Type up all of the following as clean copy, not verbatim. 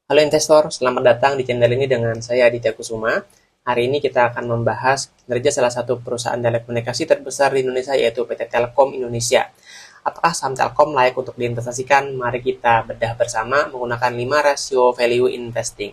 Halo investor, selamat datang di channel ini dengan saya Aditya Kusuma. Hari ini kita akan membahas kinerja salah satu perusahaan telekomunikasi terbesar di Indonesia yaitu PT Telkom Indonesia. Apakah saham Telkom layak untuk diinvestasikan? Mari kita bedah bersama menggunakan 5 rasio value investing.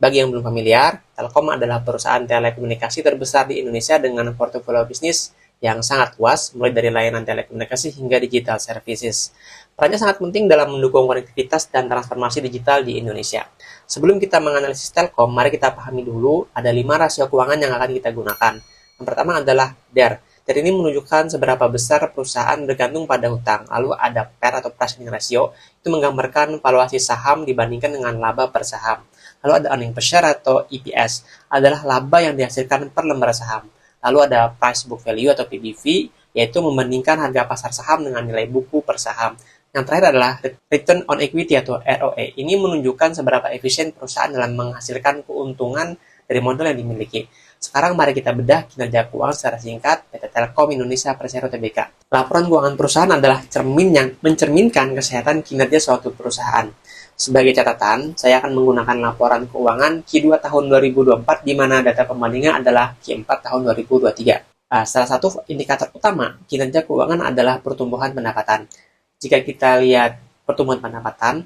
Bagi yang belum familiar, Telkom adalah perusahaan telekomunikasi terbesar di Indonesia dengan portofolio bisnis yang sangat luas, mulai dari layanan telekomunikasi hingga digital services. Perannya sangat penting dalam mendukung konektivitas dan transformasi digital di Indonesia. Sebelum kita menganalisis Telkom, mari kita pahami dulu ada 5 rasio keuangan yang akan kita gunakan. Yang pertama adalah DER. DER ini menunjukkan seberapa besar perusahaan bergantung pada hutang. Lalu ada PER atau price earning ratio, itu menggambarkan valuasi saham dibandingkan dengan laba per saham. Lalu ada earning per share atau EPS, adalah laba yang dihasilkan per lembar saham. Lalu ada price book value atau PBV, yaitu membandingkan harga pasar saham dengan nilai buku per saham. Yang terakhir adalah return on equity atau ROE. Ini menunjukkan seberapa efisien perusahaan dalam menghasilkan keuntungan dari modal yang dimiliki. Sekarang mari kita bedah kinerja keuangan secara singkat PT Telkom Indonesia Persero Tbk. Laporan keuangan perusahaan adalah cermin yang mencerminkan kesehatan kinerja suatu perusahaan. Sebagai catatan, saya akan menggunakan laporan keuangan Q2 tahun 2024 di mana data pembandingnya adalah Q4 tahun 2023. Salah satu indikator utama kinerja keuangan adalah pertumbuhan pendapatan. Jika kita lihat pertumbuhan pendapatan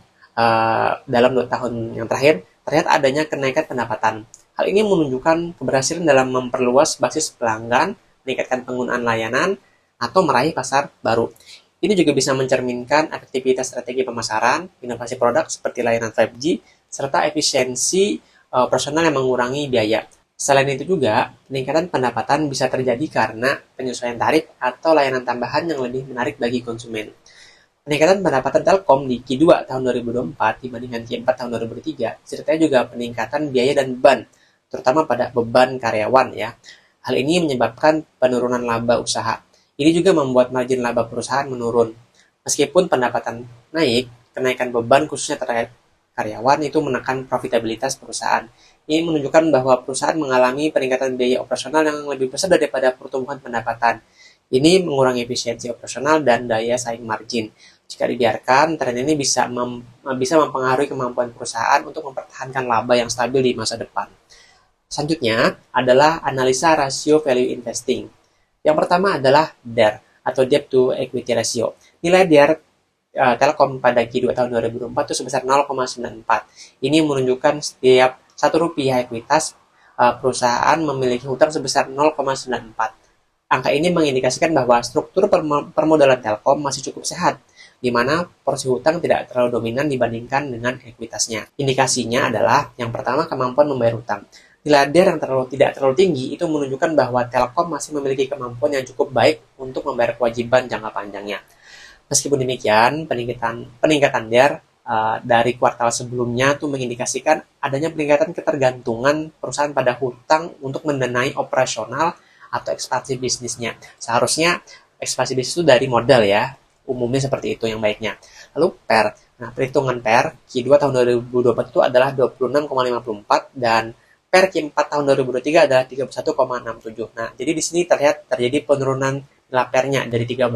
dalam 2 tahun yang terakhir, terlihat adanya kenaikan pendapatan. Hal ini menunjukkan keberhasilan dalam memperluas basis pelanggan, meningkatkan penggunaan layanan, atau meraih pasar baru. Ini juga bisa mencerminkan efektivitas strategi pemasaran, inovasi produk seperti layanan 5G, serta efisiensi operasional yang mengurangi biaya. Selain itu juga, peningkatan pendapatan bisa terjadi karena penyesuaian tarif atau layanan tambahan yang lebih menarik bagi konsumen. Peningkatan pendapatan Telkom di Q2 tahun 2024 dibandingkan Q4 tahun 2023, serta juga peningkatan biaya dan beban, terutama pada beban karyawan ya. Hal ini menyebabkan penurunan laba usaha. Ini juga membuat margin laba perusahaan menurun. Meskipun pendapatan naik, kenaikan beban khususnya terkait karyawan itu menekan profitabilitas perusahaan. Ini menunjukkan bahwa perusahaan mengalami peningkatan biaya operasional yang lebih besar daripada pertumbuhan pendapatan. Ini mengurangi efisiensi operasional dan daya saing margin. Jika dibiarkan, tren ini bisa mempengaruhi kemampuan perusahaan untuk mempertahankan laba yang stabil di masa depan. Selanjutnya adalah analisa rasio value investing. Yang pertama adalah DER atau Debt to Equity Ratio. Nilai DER Telkom pada Q2 tahun 2024 itu sebesar 0,94. Ini menunjukkan setiap Rp1 ekuitas perusahaan memiliki hutang sebesar 0,94. Angka ini mengindikasikan bahwa struktur permodalan Telkom masih cukup sehat, di mana porsi hutang tidak terlalu dominan dibandingkan dengan ekuitasnya. Indikasinya adalah yang pertama kemampuan membayar hutang. Nilai DER yang tidak terlalu tinggi itu menunjukkan bahwa Telkom masih memiliki kemampuan yang cukup baik untuk membayar kewajiban jangka panjangnya. Meskipun demikian, peningkatan DER dari kuartal sebelumnya itu mengindikasikan adanya peningkatan ketergantungan perusahaan pada hutang untuk mendanai operasional atau ekspansi bisnisnya. Seharusnya ekspansi bisnis itu dari modal ya, umumnya seperti itu yang baiknya. Lalu PER. Nah, perhitungan PER Q2 tahun 2024 itu adalah 26,54 dan per Q4 tahun 2023 adalah 31,67. Nah, jadi di sini terjadi penurunan nilai PER-nya dari 31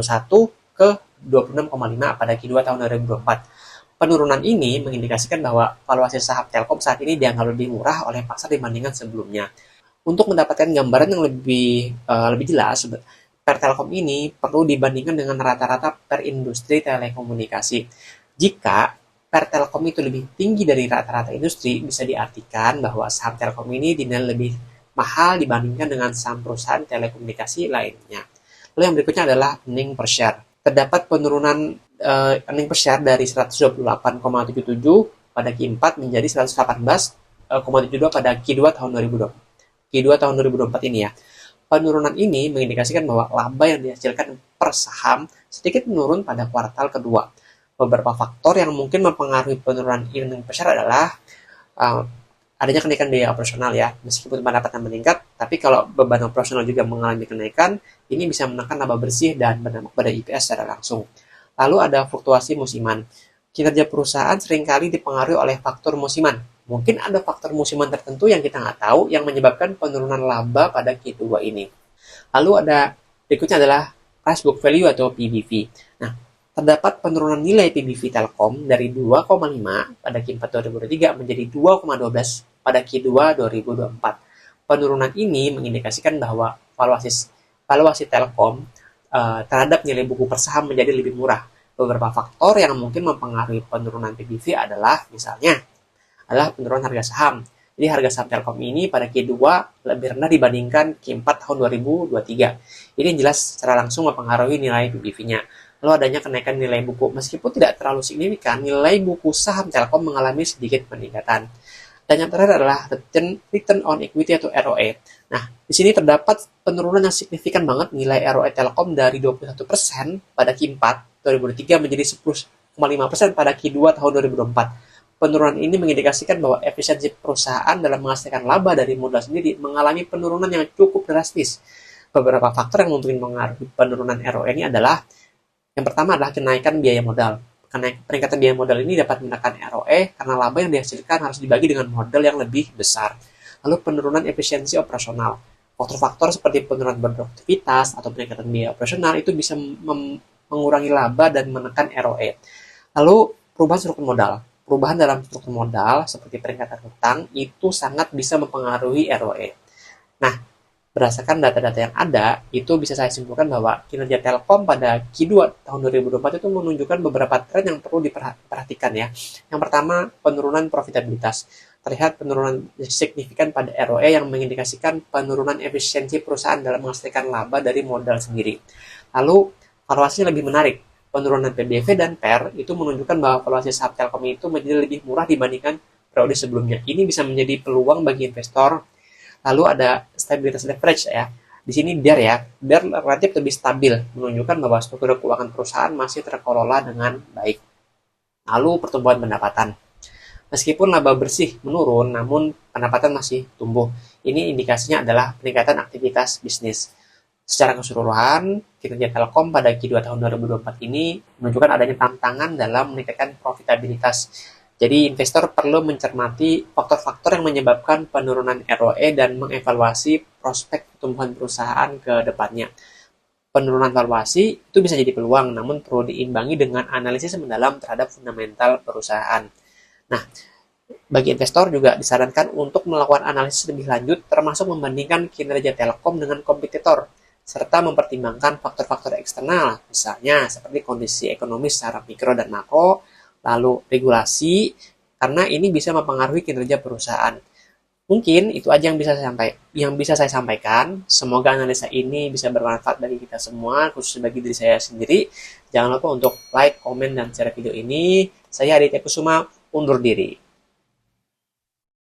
ke 26,5 pada Q2 tahun 2024. Penurunan ini mengindikasikan bahwa valuasi saham Telkom saat ini dianggap lebih murah oleh pasar dibandingkan sebelumnya. Untuk mendapatkan gambaran yang lebih jelas, PER Telkom ini perlu dibandingkan dengan rata-rata per industri telekomunikasi. Jika PER Telkom itu lebih tinggi dari rata-rata industri, bisa diartikan bahwa saham Telkom ini dinilai lebih mahal dibandingkan dengan saham perusahaan telekomunikasi lainnya. Lalu yang berikutnya adalah earning per share. Terdapat penurunan earning per share dari 128,77 pada Q4 menjadi 118,72 pada Q2 tahun 2024 ini ya. Penurunan ini mengindikasikan bahwa laba yang dihasilkan per saham sedikit menurun pada kuartal kedua. Beberapa faktor yang mungkin mempengaruhi penurunan earning per share adalah adanya kenaikan biaya operasional ya. Meskipun pendapatan meningkat, tapi kalau beban operasional juga mengalami kenaikan, ini bisa menekan laba bersih dan berdampak pada EPS secara langsung. Lalu ada fluktuasi musiman. Kinerja perusahaan seringkali dipengaruhi oleh faktor musiman. Mungkin ada faktor musiman tertentu yang kita nggak tahu yang menyebabkan penurunan laba pada Q2 ini. Lalu ada berikutnya adalah price book value atau PBV. Nah, terdapat penurunan nilai PBV Telkom dari 2,5 pada Q4 2023 menjadi 2,12 pada Q2 2024. Penurunan ini mengindikasikan bahwa valuasi Telkom terhadap nilai buku per saham menjadi lebih murah. Beberapa faktor yang mungkin mempengaruhi penurunan PBV adalah misalnya penurunan harga saham. Jadi harga saham Telkom ini pada Q2 lebih rendah dibandingkan Q4 tahun 2023. Ini jelas secara langsung mempengaruhi nilai PBV-nya. Lalu adanya kenaikan nilai buku. Meskipun tidak terlalu signifikan, nilai buku saham Telkom mengalami sedikit peningkatan. Dan yang terakhir adalah return on equity atau ROE. Nah, di sini terdapat penurunan yang signifikan banget nilai ROE Telkom dari 21% pada Q4 2023 menjadi 10,5% pada Q2 tahun 2024. Penurunan ini mengindikasikan bahwa efisiensi perusahaan dalam menghasilkan laba dari modal sendiri mengalami penurunan yang cukup drastis. Beberapa faktor yang mungkin mengaruhi penurunan ROE ini adalah yang pertama adalah kenaikan biaya modal. Peningkatan biaya modal ini dapat menekan ROE karena laba yang dihasilkan harus dibagi dengan modal yang lebih besar. Lalu penurunan efisiensi operasional. Faktor-faktor seperti penurunan produktivitas atau peningkatan biaya operasional itu bisa mengurangi laba dan menekan ROE. Lalu perubahan struktur modal. Perubahan dalam struktur modal seperti peningkatan hutang itu sangat bisa mempengaruhi ROE. Nah, berdasarkan data-data yang ada, itu bisa saya simpulkan bahwa kinerja Telkom pada Q2 tahun 2024 itu menunjukkan beberapa tren yang perlu diperhatikan ya. Yang pertama, penurunan profitabilitas. Terlihat penurunan signifikan pada ROE yang mengindikasikan penurunan efisiensi perusahaan dalam menghasilkan laba dari modal sendiri. Lalu, valuasinya lebih menarik. Penurunan PBV dan PER itu menunjukkan bahwa valuasi saham Telkom itu menjadi lebih murah dibandingkan periode sebelumnya. Ini bisa menjadi peluang bagi investor. Lalu ada stabilitas leverage ya. Di sini DER relatif lebih stabil, menunjukkan bahwa struktur keuangan perusahaan masih terkelola dengan baik. Lalu pertumbuhan pendapatan. Meskipun laba bersih menurun, namun pendapatan masih tumbuh. Ini indikasinya adalah peningkatan aktivitas bisnis. Secara keseluruhan, kinerja Telkom pada Q2 tahun 2024 ini menunjukkan adanya tantangan dalam meningkatkan profitabilitas. Jadi, investor perlu mencermati faktor-faktor yang menyebabkan penurunan ROE dan mengevaluasi prospek pertumbuhan perusahaan ke depannya. Penurunan valuasi itu bisa jadi peluang, namun perlu diimbangi dengan analisis mendalam terhadap fundamental perusahaan. Nah, bagi investor juga disarankan untuk melakukan analisis lebih lanjut, termasuk membandingkan kinerja Telkom dengan kompetitor, serta mempertimbangkan faktor-faktor eksternal, misalnya seperti kondisi ekonomi secara mikro dan makro, lalu regulasi, karena ini bisa mempengaruhi kinerja perusahaan. Mungkin itu aja yang bisa saya sampaikan. Semoga analisa ini bisa bermanfaat bagi kita semua, khususnya bagi diri saya sendiri. Jangan lupa untuk like, komen, dan share video ini. Saya Aditya Kusuma, undur diri.